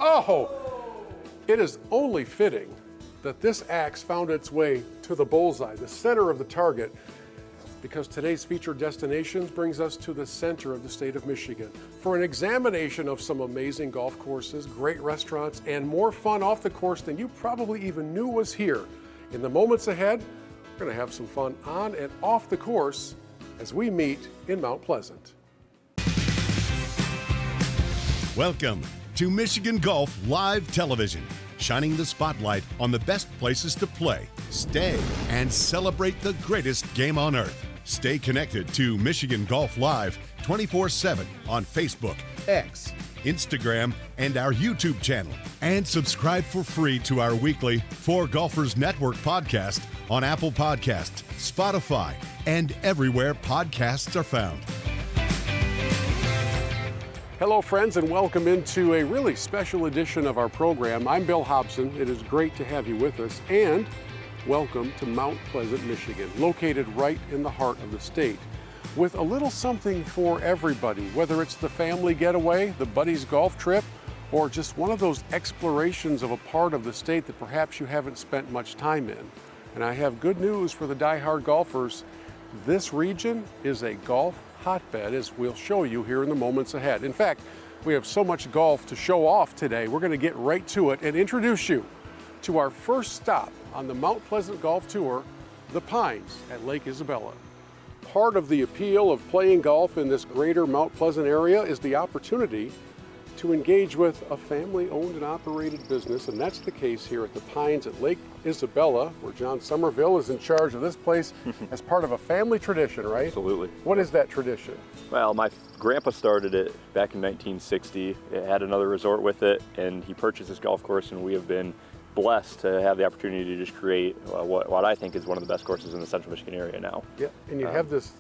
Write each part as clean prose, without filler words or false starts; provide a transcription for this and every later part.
Oh, it is only fitting that this axe found its way to the bullseye, the center of the target, because today's featured destinations brings us to the center of the state of Michigan for an examination of some amazing golf courses, great restaurants, and more fun off the course than you probably even knew was here. In the moments ahead, we're going to have some fun on and off the course as we meet in Mount Pleasant. Welcome to Michigan Golf Live Television, shining the spotlight on the best places to play, stay, and celebrate the greatest game on earth. Stay connected to Michigan Golf Live 24/7 on Facebook, X, Instagram, and our YouTube channel. And subscribe for free to our weekly For Golfers Network podcast on Apple Podcasts, Spotify, and everywhere podcasts are found. Hello, friends, and welcome into a really special edition of our program. I'm Bill Hobson. It is great to have you with us, and welcome to Mount Pleasant, Michigan, located right in the heart of the state, with a little something for everybody, whether it's the family getaway, the buddies golf trip, or just one of those explorations of a part of the state that perhaps you haven't spent much time in. And I have good news for the die-hard golfers. This region is a golf hotbed, as we'll show you here in the moments ahead. In fact, we have so much golf to show off today, we're going to get right to it and introduce you to our first stop on the Mount Pleasant Golf Tour, the Pines at Lake Isabella. Part of the appeal of playing golf in this greater Mount Pleasant area is the opportunity to engage with a family-owned and operated business, and that's the case here at the Pines at Lake Isabella, where John Somerville is in charge of this place as part of a family tradition, right? Absolutely. What is that tradition? Well, my grandpa started it back in 1960. It had another resort with it, and he purchased this golf course, and we have been blessed to have the opportunity to just create what I think is one of the best courses in the Central Michigan area now. Yeah, and you have this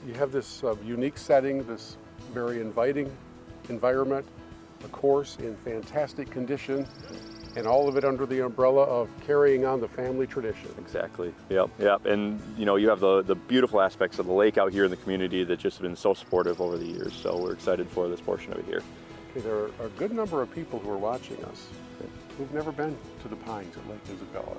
unique setting, this very inviting environment, a course in fantastic condition, and all of it under the umbrella of carrying on the family tradition. Exactly. Yep. And you have the beautiful aspects of the lake out here in the community that just have been so supportive over the years. So we're excited for this portion of it here. Okay, there are a good number of people who are watching us who've never been to the Pines at Lake Isabella.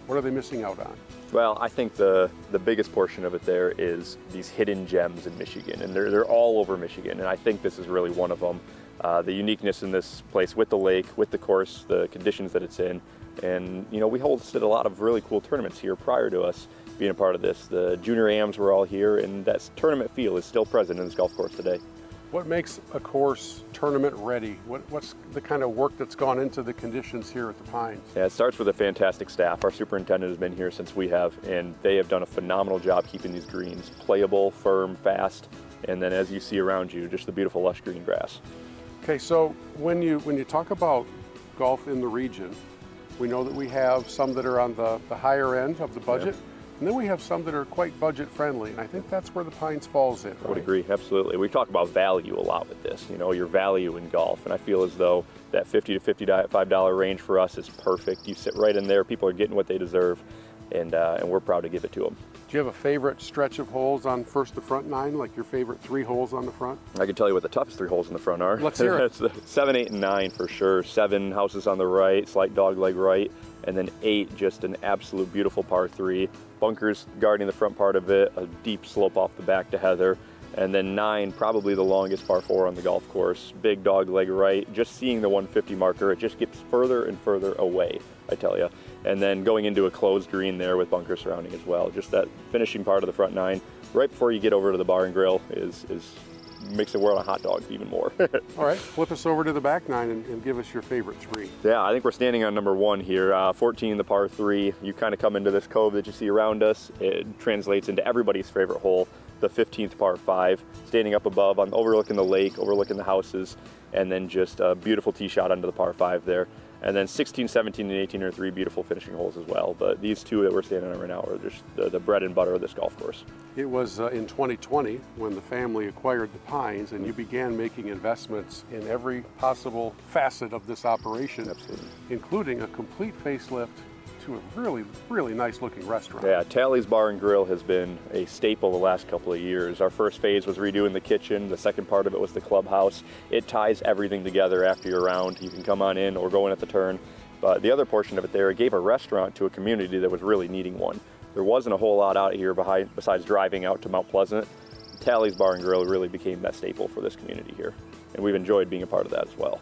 What are they missing out on? Well, I think the biggest portion of it there is these hidden gems in Michigan, and they're all over Michigan, and I think this is really one of them. The uniqueness in this place with the lake, with the course, the conditions that it's in, and we hosted a lot of really cool tournaments here prior to us being a part of this. The junior AMs were all here, and that tournament feel is still present in this golf course today. What makes a course tournament ready? What's the kind of work that's gone into the conditions here at the Pines? Yeah, it starts with a fantastic staff. Our superintendent has been here since we have, and they have done a phenomenal job keeping these greens playable, firm, fast, and then as you see around you, just the beautiful lush green grass. Okay, so when you talk about golf in the region, we know that we have some that are on the higher end of the budget, and then we have some that are quite budget friendly, and I think that's where the Pines falls in, right? I would agree, absolutely. We talk about value a lot with this, your value in golf, and I feel as though that $50 to $55 range for us is perfect. You sit right in there, people are getting what they deserve, and we're proud to give it to them. Do you have a favorite stretch of holes on first to front nine, like your favorite 3 holes on the front? I can tell you what the toughest 3 holes in the front are. Let's hear it. It's 7, 8, and 9 for sure. 7 houses on the right, slight dog leg right, and then 8 just an absolute beautiful par 3. Bunkers guarding the front part of it, a deep slope off the back to heather. And then 9, probably the longest par 4 on the golf course. Big dog leg right. Just seeing the 150 marker, it just gets further and further away, I tell you. And then going into a closed green there with bunkers surrounding as well. Just that finishing part of the front 9, right before you get over to the bar and grill, is makes it world a hot dog even more. All right, flip us over to the back 9 and give us your favorite 3. Yeah, I think we're standing on number 1 here. 14, the par 3. You kind of come into this cove that you see around us. It translates into everybody's favorite hole. The 15th par 5, standing up above, overlooking the lake, overlooking the houses, and then just a beautiful tee shot onto the par 5 there. And then 16, 17, and 18 are 3 beautiful finishing holes as well. But these 2 that we're standing on right now are just the bread and butter of this golf course. It was in 2020 when the family acquired the Pines, and you began making investments in every possible facet of this operation, Absolutely. including a complete facelift to a really, really nice looking restaurant. Yeah, Tally's Bar and Grill has been a staple the last couple of years. Our first phase was redoing the kitchen. The second part of it was the clubhouse. It ties everything together after you're around. You can come on in or go in at the turn. But the other portion of it there, it gave a restaurant to a community that was really needing one. There wasn't a whole lot out here besides driving out to Mount Pleasant. Tally's Bar and Grill really became that staple for this community here. And we've enjoyed being a part of that as well.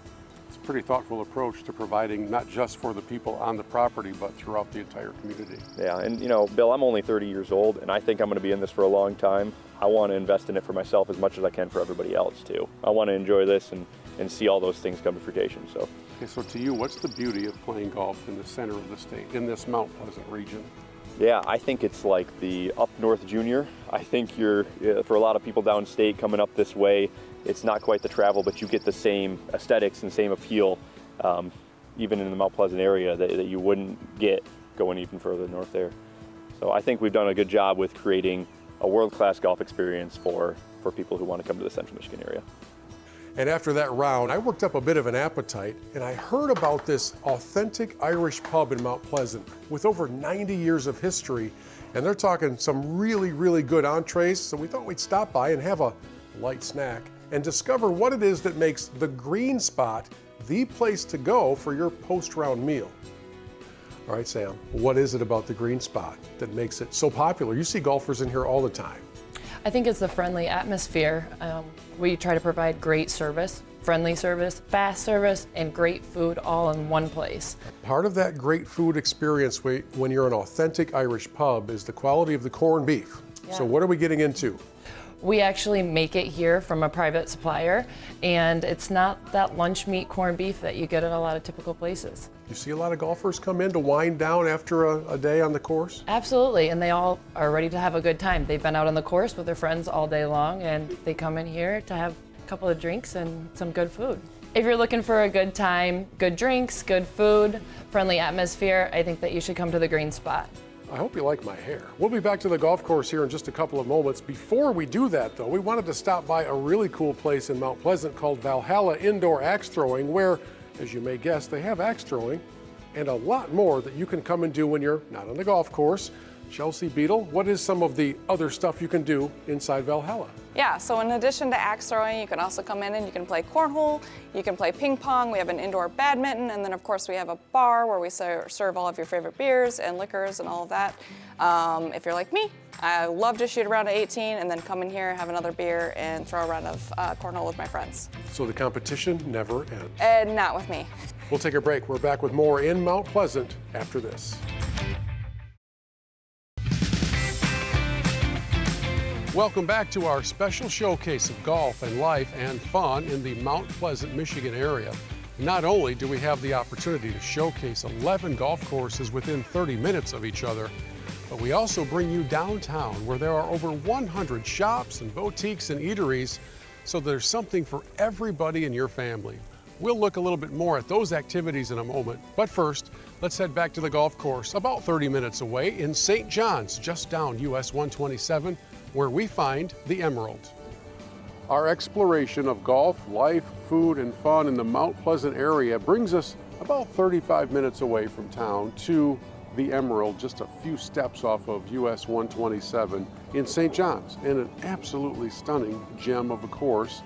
It's a pretty thoughtful approach to providing not just for the people on the property, but throughout the entire community. Yeah, and you know, Bill, I'm only 30 years old, and I think I'm going to be in this for a long time. I want to invest in it for myself as much as I can for everybody else too. I want to enjoy this and see all those things come to fruition. So. Okay, so to you, what's the beauty of playing golf in the center of the state, in this Mount Pleasant region? Yeah, I think it's like the up north junior. I think for a lot of people downstate coming up this way, it's not quite the travel, but you get the same aesthetics and same appeal, even in the Mount Pleasant area that you wouldn't get going even further north there. So I think we've done a good job with creating a world-class golf experience for people who want to come to the Central Michigan area. And after that round, I worked up a bit of an appetite, and I heard about this authentic Irish pub in Mount Pleasant with over 90 years of history, and they're talking some really, really good entrees, so we thought we'd stop by and have a light snack and discover what it is that makes the Green Spot the place to go for your post-round meal. All right, Sam, what is it about the Green Spot that makes it so popular? You see golfers in here all the time. I think it's the friendly atmosphere. We try to provide great service, friendly service, fast service, and great food all in one place. Part of that great food experience when you're an authentic Irish pub is the quality of the corned beef. Yeah. So what are we getting into? We actually make it here from a private supplier, and it's not that lunch meat corned beef that you get at a lot of typical places. You see a lot of golfers come in to wind down after a day on the course? Absolutely, and they all are ready to have a good time. They've been out on the course with their friends all day long, and they come in here to have a couple of drinks and some good food. If you're looking for a good time, good drinks, good food, friendly atmosphere, I think that you should come to the Green Spot. I hope you like my hair. We'll be back to the golf course here in just a couple of moments. Before we do that, though, we wanted to stop by a really cool place in Mount Pleasant called Valhalla Indoor Axe Throwing, where, as you may guess, they have axe throwing and a lot more that you can come and do when you're not on the golf course. Chelsea Beadle, what is some of the other stuff you can do inside Valhalla? Yeah, so in addition to axe throwing, you can also come in and you can play cornhole, you can play ping pong, we have an indoor badminton, and then of course we have a bar where we serve all of your favorite beers and liquors and all of that. If you're like me, I love to shoot around at 18 and then come in here, have another beer, and throw a round of cornhole with my friends. So the competition never ends. And not with me. We'll take a break. We're back with more in Mount Pleasant after this. Welcome back to our special showcase of golf and life and fun in the Mount Pleasant, Michigan area. Not only do we have the opportunity to showcase 11 golf courses within 30 minutes of each other, but we also bring you downtown where there are over 100 shops and boutiques and eateries, so there's something for everybody in your family. We'll look a little bit more at those activities in a moment, but first, let's head back to the golf course about 30 minutes away in St. John's, just down US 127, where we find the Emerald. Our exploration of golf, life, food, and fun in the Mount Pleasant area brings us about 35 minutes away from town to the Emerald, just a few steps off of US 127 in St. John's, and an absolutely stunning gem of a course.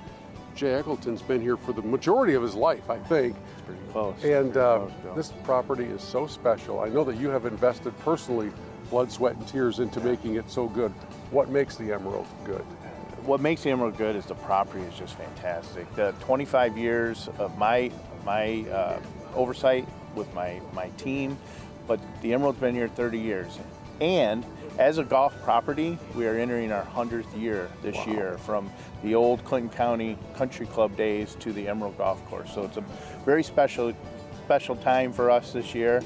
Jay Eggleton's been here for the majority of his life, I think. It's pretty close. And Close, this property is so special. I know that you have invested personally blood, sweat, and tears into making it so good. What makes the Emerald good? What makes the Emerald good is the property is just fantastic. The 25 years of my oversight with my team, but the Emerald's been here 30 years. And as a golf property, we are entering our 100th year this year, from the old Clinton County Country Club days to the Emerald Golf Course. So it's a very special time for us this year.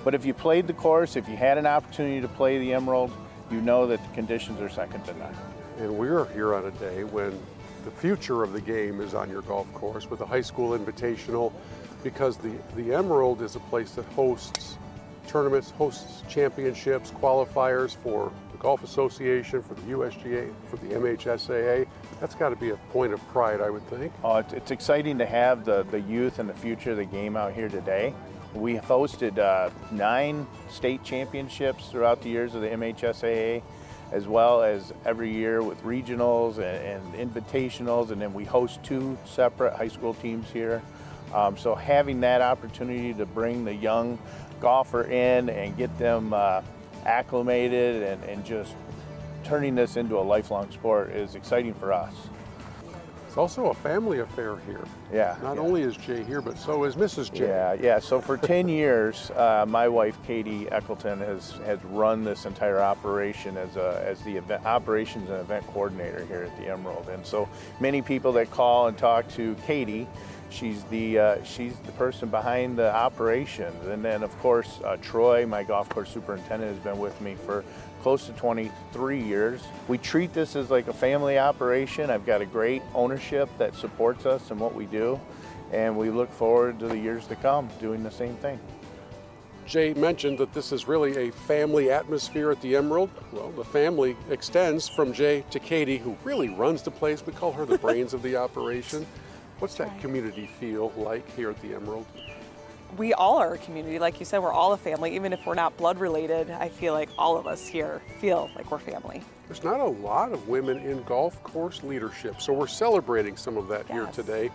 But if you played the course, if you had an opportunity to play the Emerald, you know that the conditions are second to none. And we're here on a day when the future of the game is on your golf course with the high school invitational, because the Emerald is a place that hosts tournaments, hosts championships, qualifiers for the Golf Association, for the USGA, for the MHSAA. That's got to be a point of pride, I would think. It's exciting to have the youth and the future of the game out here today. We hosted 9 state championships throughout the years of the MHSAA, as well as every year with regionals and invitationals, and then we host 2 separate high school teams here. So having that opportunity to bring the young golfer in and get them acclimated and just turning this into a lifelong sport is exciting for us. It's also a family affair here. Yeah. Not only is Jay here, but so is Mrs. Jay. Yeah. So for 10 years, my wife Katie Eccleton has run this entire operation as the event operations and event coordinator here at the Emerald. And so many people that call and talk to Katie, she's the person behind the operations. And then of course Troy, my golf course superintendent, has been with me for close to 23 years. We treat this as like a family operation. I've got a great ownership that supports us in what we do, and we look forward to the years to come doing the same thing. Jay mentioned that this is really a family atmosphere at the Emerald. Well, the family extends from Jay to Katie, who really runs the place. We call her the brains of the operation. What's that community feel like here at the Emerald? We all are a community. Like you said, we're all a family. Even if we're not blood related, I feel like all of us here feel like we're family. There's not a lot of women in golf course leadership, so we're celebrating some of that here today.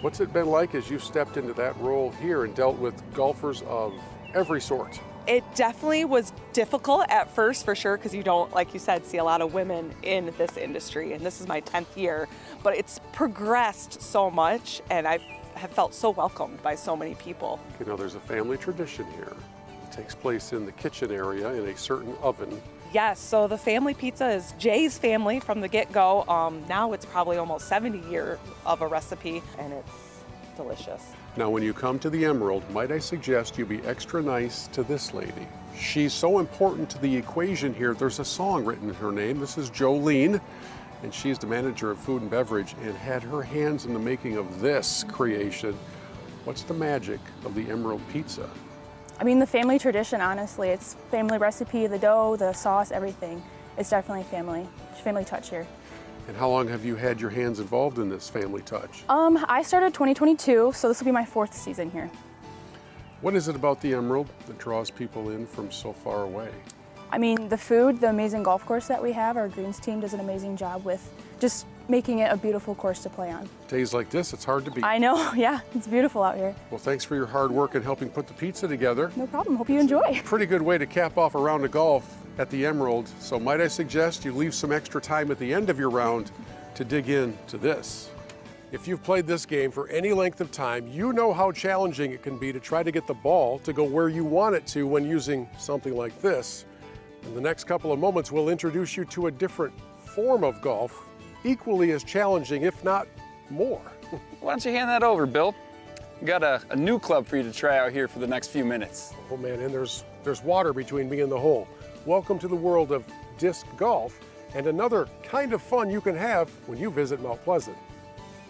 What's it been like as you stepped into that role here and dealt with golfers of every sort? It definitely was difficult at first, for sure, because you don't, like you said, see a lot of women in this industry, and this is my 10th year, but it's progressed so much, and I have felt so welcomed by so many people. You know, there's a family tradition here. It takes place in the kitchen area in a certain oven. Yes, so the family pizza is Jay's family from the get-go. Now it's probably almost 70 years of a recipe, and it's delicious. Now, when you come to the Emerald, might I suggest you be extra nice to this lady. She's so important to the equation here. There's a song written in her name. This is Jolene, and she's the manager of food and beverage and had her hands in the making of this creation. What's the magic of the Emerald pizza? I mean, the family tradition, honestly. It's family recipe, the dough, the sauce, everything. It's definitely family touch here. And how long have you had your hands involved in this family touch? I started 2022, so this will be my 4th season here. What is it about the Emerald that draws people in from so far away? I mean, the food, the amazing golf course that we have, our greens team does an amazing job with just making it a beautiful course to play on. Days like this, it's hard to beat. I know, yeah, it's beautiful out here. Well, thanks for your hard work in helping put the pizza together. No problem, hope you enjoy. Pretty good way to cap off a round of golf at the Emerald. So might I suggest you leave some extra time at the end of your round to dig into this. If you've played this game for any length of time, you know how challenging it can be to try to get the ball to go where you want it to when using something like this. In the next couple of moments, we'll introduce you to a different form of golf, equally as challenging, if not more. Why don't you hand that over, Bill? We got a new club for you to try out here for the next few minutes. Oh man, and there's water between me and the hole. Welcome to the world of disc golf and another kind of fun you can have when you visit Mount Pleasant.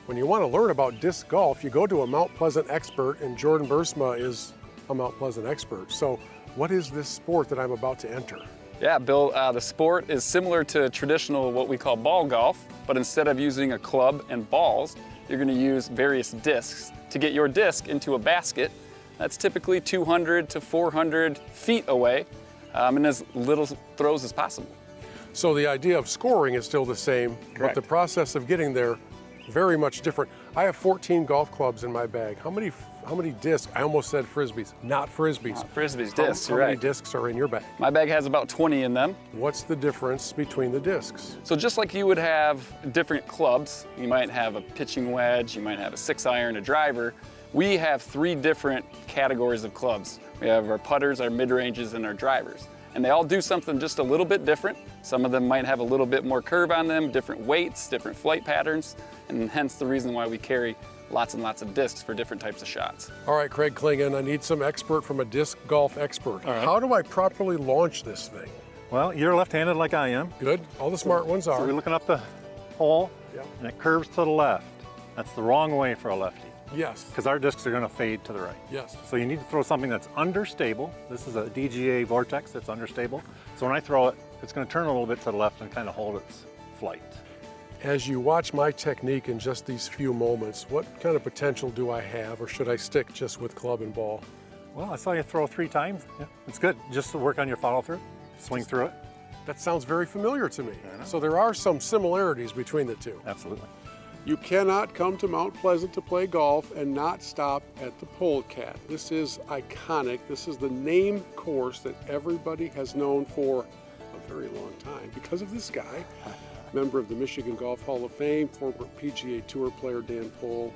When you want to learn about disc golf, you go to a Mount Pleasant expert, and Jordan Bursma is a Mount Pleasant expert. So what is this sport that I'm about to enter? Yeah, Bill, the sport is similar to traditional what we call ball golf, but instead of using a club and balls, you're going to use various discs to get your disc into a basket that's typically 200 to 400 feet away, and as little throws as possible. So the idea of scoring is still the same, Correct. but the process of getting there, very much different. I have 14 golf clubs in my bag. How many discs? I almost said frisbees, not frisbees. Frisbees, discs, How you're many right. discs are in your bag? My bag has about 20 in them. What's the difference between the discs? So just like you would have different clubs, you might have a pitching wedge, you might have a 6-iron, a driver, we have 3 different categories of clubs. We have our putters, our mid-ranges, and our drivers. And they all do something just a little bit different. Some of them might have a little bit more curve on them, different weights, different flight patterns, and hence the reason why we carry lots and lots of discs for different types of shots. All right, Craig Klingon, I need some expert from a disc golf expert. All right. How do I properly launch this thing? Well, you're left-handed like I am. Good, all the smart ones So are. we're looking up the hole, Yep. and it curves to the left. That's the wrong way for a lefty, Yes, because our discs are going to fade to the right. yes. So you need to throw something that's understable. This is a DGA Vortex that's understable. So when I throw it, it's going to turn a little bit to the left and kind of hold its flight. As you watch my technique in just these few moments, what kind of potential do I have, or should I stick just with club and ball? Well, I saw you throw 3 times. Yeah, it's good. Just to work on your follow through, swing through it. That sounds very familiar to me. So there are some similarities between the two. Absolutely. You cannot come to Mount Pleasant to play golf and not stop at the PohlCat. This is iconic. This is the name course that everybody has known for a very long time because of this guy, member of the Michigan Golf Hall of Fame, former PGA Tour player Dan Pohl.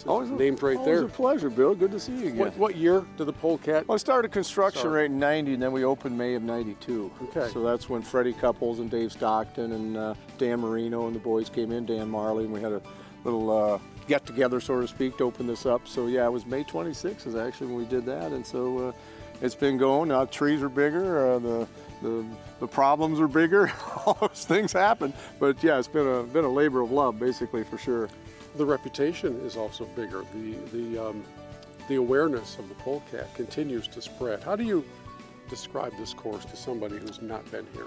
Named right there. Always a pleasure, Bill. Good to see you again. What year did the PohlCat? Well, I started construction right in 90, and then we opened May of 92. Okay. So that's when Freddie Couples and Dave Stockton and Dan Marino and the boys came in, Dan Marley, and we had a little get-together, so to speak, to open this up. So, yeah, it was May 26th is actually when we did that, and so it's been going. Now trees are bigger, the problems are bigger, all those things happen. But, yeah, it's been a labor of love, basically, for sure. The reputation is also bigger. The awareness of the PohlCat continues to spread. How do you describe this course to somebody who's not been here?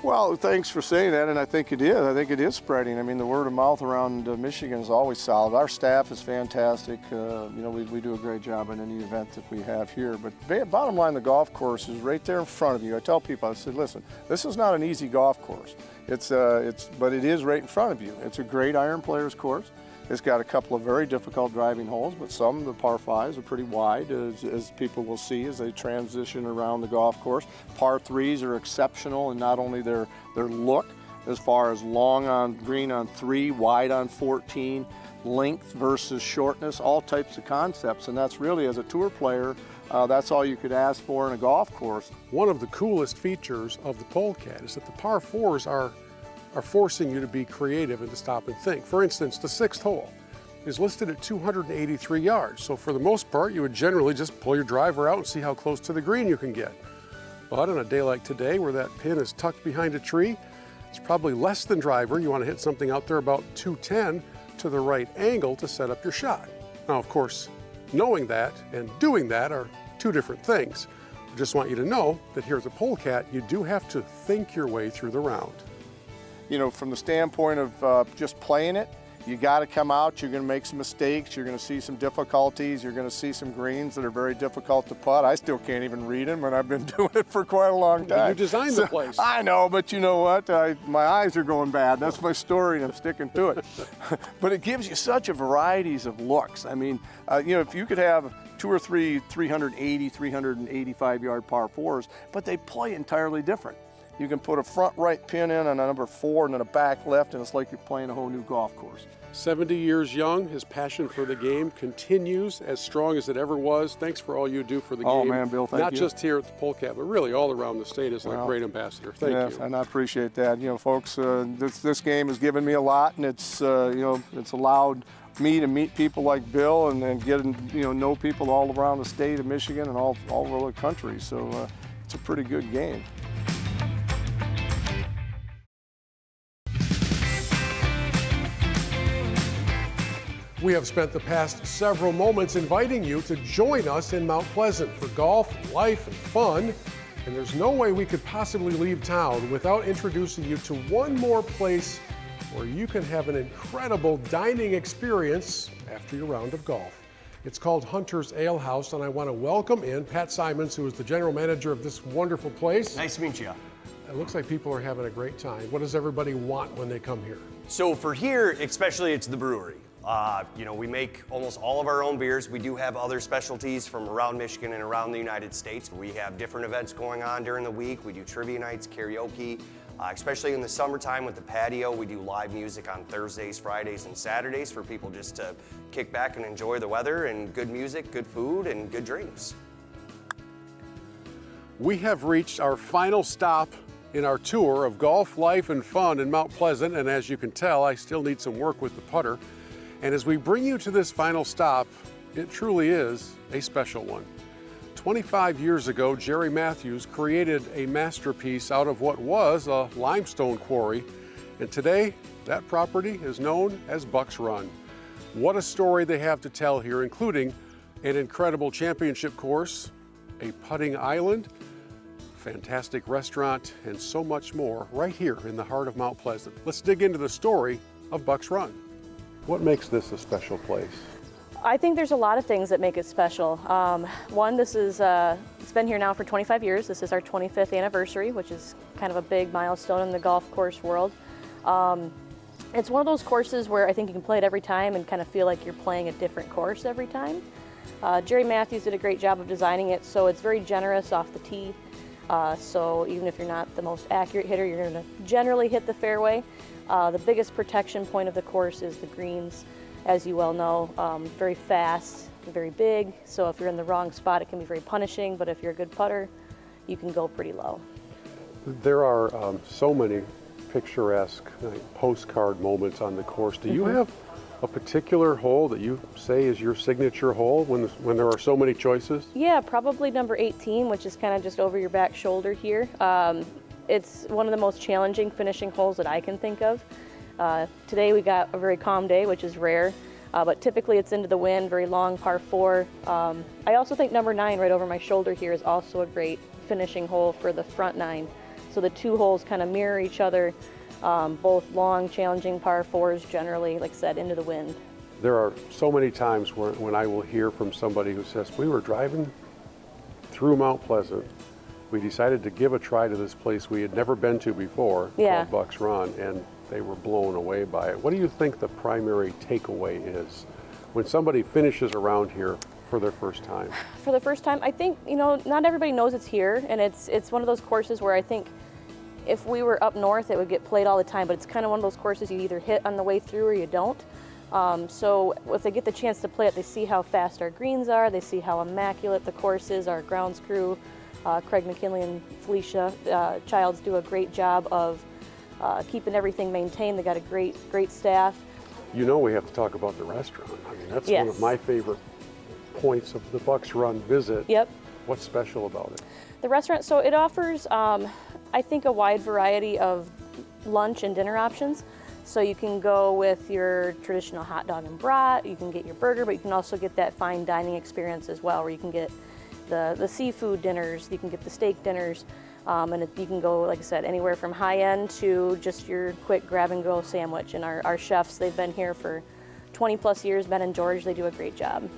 Well, thanks for saying that, and I think it is. I think it is spreading. I mean, the word of mouth around Michigan is always solid. Our staff is fantastic. You know, we do a great job in any event that we have here. But bottom line, the golf course is right there in front of you. I tell people, I said, listen, this is not an easy golf course. But it is right in front of you. It's a great iron players course. It's got a couple of very difficult driving holes, but some of the par 5s are pretty wide, as people will see as they transition around the golf course. Par 3s are exceptional in not only their look, as far as long on green on 3, wide on 14, length versus shortness, all types of concepts. And that's really, as a tour player, that's all you could ask for in a golf course. One of the coolest features of the PohlCat is that the par 4s are forcing you to be creative and to stop and think. For instance, the 6th hole is listed at 283 yards. So for the most part, you would generally just pull your driver out and see how close to the green you can get. But on a day like today, where that pin is tucked behind a tree, it's probably less than driver. You want to hit something out there about 210 to the right angle to set up your shot. Now, of course, knowing that and doing that are two different things. I just want you to know that here at the PohlCat, you do have to think your way through the round. You know, from the standpoint of just playing it, you got to come out, you're going to make some mistakes, you're going to see some difficulties, you're going to see some greens that are very difficult to putt. I still can't even read them, and I've been doing it for quite a long time. You designed the place. I know, but you know what? My eyes are going bad. That's my story, and I'm sticking to it. But it gives you such a varieties of looks. I mean, you know, if you could have 2 or 3 380, 385-yard par 4s, but they play entirely different. You can put a front right pin in on a number 4 and then a back left, and it's like you're playing a whole new golf course. 70 years young, his passion for the game continues as strong as it ever was. Thanks for all you do for the game. Oh man, Bill, thank you. Not just here at the PohlCat, but really all around the state as a great ambassador. Thank you. And I appreciate that. You know, folks, this game has given me a lot, and it's you know, it's allowed me to meet people like Bill and get know people all around the state of Michigan and all over the country. So it's a pretty good game. We have spent the past several moments inviting you to join us in Mount Pleasant for golf, life, and fun. And there's no way we could possibly leave town without introducing you to one more place where you can have an incredible dining experience after your round of golf. It's called Hunter's Ale House, and I want to welcome in Pat Simons, who is the general manager of this wonderful place. Nice to meet you. It looks like people are having a great time. What does everybody want when they come here? So for here, especially, it's the brewery. You know, we make almost all of our own beers. We do have other specialties from around Michigan and around the United States. We have different events going on during the week. We do trivia nights, karaoke, especially in the summertime with the patio. We do live music on Thursdays, Fridays, and Saturdays for people just to kick back and enjoy the weather and good music, good food, and good drinks. We have reached our final stop in our tour of golf, life, and fun in Mount Pleasant, and as you can tell, I still need some work with the putter. And as we bring you to this final stop, it truly is a special one. 25 years ago, Jerry Matthews created a masterpiece out of what was a limestone quarry, and today that property is known as Buck's Run. What a story they have to tell here, including an incredible championship course, a putting island, fantastic restaurant, and so much more right here in the heart of Mount Pleasant. Let's dig into the story of Buck's Run. What makes this a special place? I think there's a lot of things that make it special. One, this is, it's been here now for 25 years. This is our 25th anniversary, which is kind of a big milestone in the golf course world. It's one of those courses where I think you can play it every time and kind of feel like you're playing a different course every time. Jerry Matthews did a great job of designing it, so it's very generous off the tee. So even if you're not the most accurate hitter, you're going to generally hit the fairway. The biggest protection point of the course is the greens, as you well know. Very fast, very big, so if you're in the wrong spot, it can be very punishing, but if you're a good putter, you can go pretty low. There are so many picturesque postcard moments on the course. Do you have a particular hole that you say is your signature hole when there are so many choices? Yeah, probably number 18, which is kind of just over your back shoulder here. It's one of the most challenging finishing holes that I can think of. Today we got a very calm day, which is rare, but typically it's into the wind, very long par 4. I also think number 9 right over my shoulder here is also a great finishing hole for the front 9. So the two holes kind of mirror each other, both long, challenging par 4s generally, like I said, into the wind. There are so many times when I will hear from somebody who says, we were driving through Mount Pleasant. We decided to give a try to this place we had never been to before, called Bucks Run, and they were blown away by it. What do you think the primary takeaway is when somebody finishes around here for their first time? For the first time, I think, you know, not everybody knows it's here, and it's one of those courses where I think if we were up north, it would get played all the time, but it's kind of one of those courses you either hit on the way through or you don't. So if they get the chance to play it, they see how fast our greens are, they see how immaculate the course is. Our grounds crew, Craig McKinley and Felicia Childs, do a great job of keeping everything maintained. They got a great staff. You know, we have to talk about the restaurant. I mean, that's one of my favorite points of the Bucks Run visit. Yep. What's special about it? The restaurant, so it offers, I think, a wide variety of lunch and dinner options. So you can go with your traditional hot dog and brat, you can get your burger, but you can also get that fine dining experience as well, where you can get the seafood dinners, you can get the steak dinners, and you can go, like I said, anywhere from high-end to just your quick grab-and-go sandwich. And our chefs, they've been here for 20 plus years, Ben and George, they do a great job.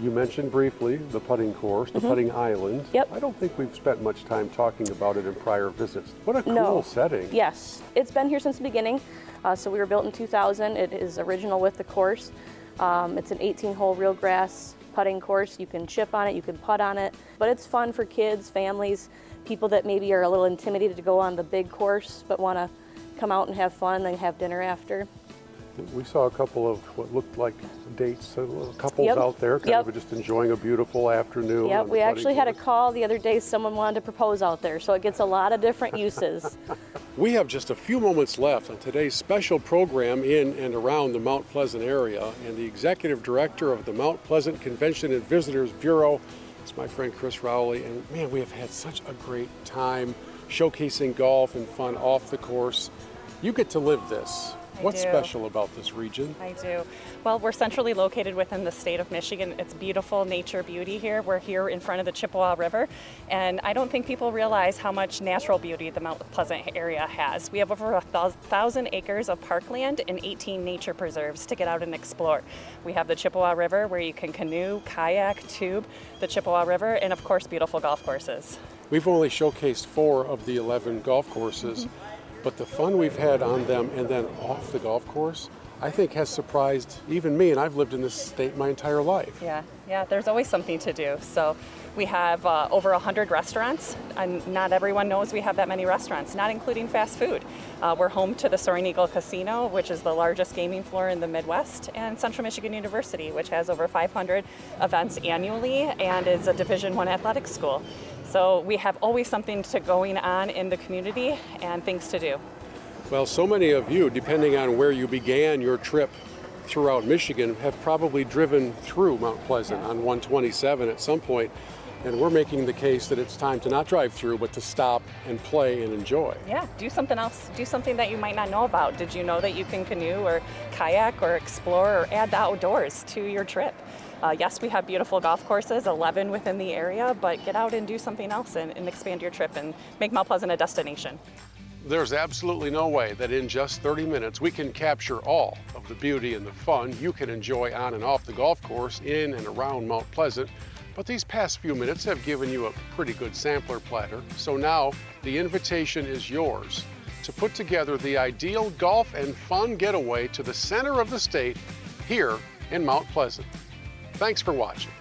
You mentioned briefly the putting course, the putting island. Yep. I don't think we've spent much time talking about it in prior visits. What a cool setting. Yes, it's been here since the beginning. So we were built in 2000. It is original with the course. It's an 18-hole real grass putting course. You can chip on it, you can putt on it, but it's fun for kids, families, people that maybe are a little intimidated to go on the big course but want to come out and have fun and have dinner after. We saw a couple of what looked like dates, couples out there, kind of just enjoying a beautiful afternoon. Yep, we actually had a call the other day, someone wanted to propose out there, so it gets a lot of different uses. We have just a few moments left on today's special program in and around the Mount Pleasant area, and the Executive Director of the Mount Pleasant Convention and Visitors Bureau is my friend Chris Rowley, and man, we have had such a great time showcasing golf and fun off the course. You get to live this. What's special about this region? I do. Well, we're centrally located within the state of Michigan. It's beautiful nature beauty here. We're here in front of the Chippewa River, and I don't think people realize how much natural beauty the Mount Pleasant area has. We have over 1,000 acres of parkland and 18 nature preserves to get out and explore. We have the Chippewa River where you can canoe, kayak, tube, the Chippewa River, and of course beautiful golf courses. We've only showcased 4 of the 11 golf courses. But the fun we've had on them and then off the golf course, I think has surprised even me, and I've lived in this state my entire life. Yeah, there's always something to do. So we have over 100 restaurants, and not everyone knows we have that many restaurants, not including fast food. We're home to the Soaring Eagle Casino, which is the largest gaming floor in the Midwest, and Central Michigan University, which has over 500 events annually and is a Division I athletics school. So we have always something going on in the community and things to do. Well, so many of you, depending on where you began your trip throughout Michigan, have probably driven through Mount Pleasant on 127 at some point, and we're making the case that it's time to not drive through, but to stop and play and enjoy. Yeah, do something else. Do something that you might not know about. Did you know that you can canoe or kayak or explore or add the outdoors to your trip? Yes, we have beautiful golf courses, 11 within the area, but get out and do something else and expand your trip and make Mount Pleasant a destination. There's absolutely no way that in just 30 minutes we can capture all of the beauty and the fun you can enjoy on and off the golf course in and around Mount Pleasant. But these past few minutes have given you a pretty good sampler platter. So now the invitation is yours to put together the ideal golf and fun getaway to the center of the state here in Mount Pleasant. Thanks for watching.